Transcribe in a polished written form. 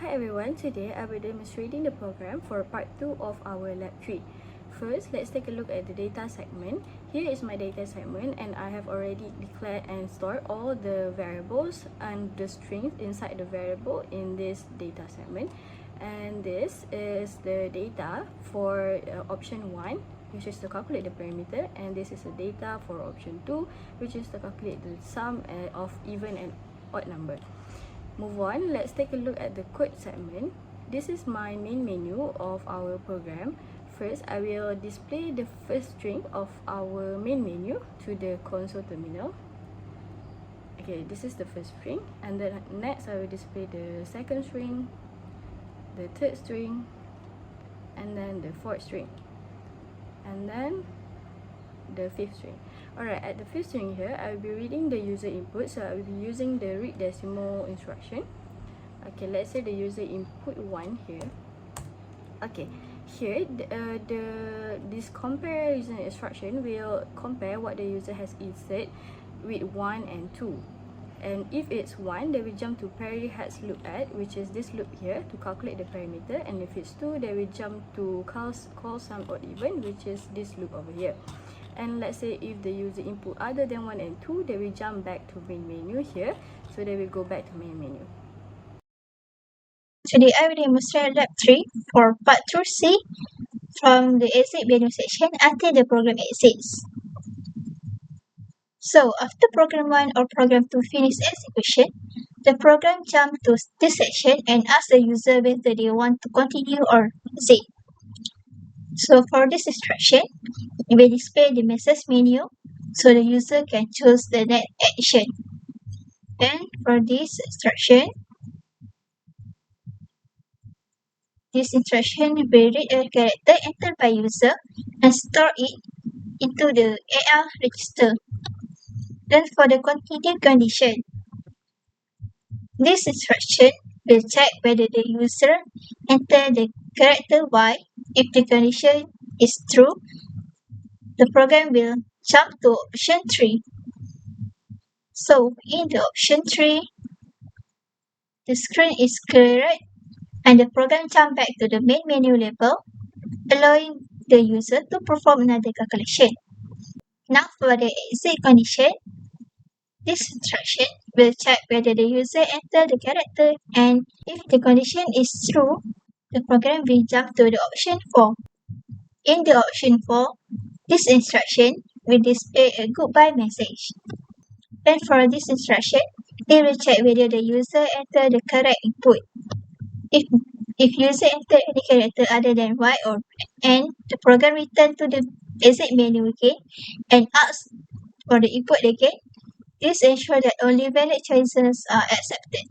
Hi everyone, today I will be demonstrating the program for part 2 of our lab 3. First, let's take a look at the data segment. Here is my data segment and I have already declared and stored all the variables and the strings inside the variable in this data segment. And this is the data for option 1, which is to calculate the parameter, and this is the data for option 2, which is to calculate the sum of even and odd number. Move on, let's take a look at the code segment. This is my main menu of our program. First, I will display the first string of our main menu to the console terminal. Okay, this is the first string, and then next I will display the second string, the third string, and then the fourth string, and then the fifth string. Alright, at the fifth string here, I will be reading the user input, so I will be using the read decimal instruction. Okay, let's say the user input 1 here. Okay, here this compare user instruction will compare what the user has inserted with 1 and 2. And if it's 1, they will jump to parity hex loop add, which is this loop here, to calculate the parameter. And if it's 2, they will jump to call sum odd even, which is this loop over here. And let's say if the user input other than 1 and 2, they will jump back to main menu here. So they will go back to main menu. Today I will demonstrate lab 3 for part 2C from the exit menu section until the program exits. So after program 1 or program 2 finish execution, the program jumps to this section and asks the user whether they want to continue or exit. So for this instruction, it will display the message menu so the user can choose the next action. And for this instruction will read a character entered by user and store it into the AR register. Then for the continue condition, this instruction will check whether the user entered the character Y. If the condition is true, the program will jump to option 3. So in the option 3, the screen is cleared and the program jumps back to the main menu level, allowing the user to perform another calculation. Now for the exit condition, this instruction will check whether the user entered the character, and if the condition is true, the program will jump to the option 4. In the option 4, this instruction will display a goodbye message. Then for this instruction, it will check whether the user entered the correct input. If user entered any character other than Y or N, the program returns to the exit menu again and asks for the input again. This ensures that only valid choices are accepted.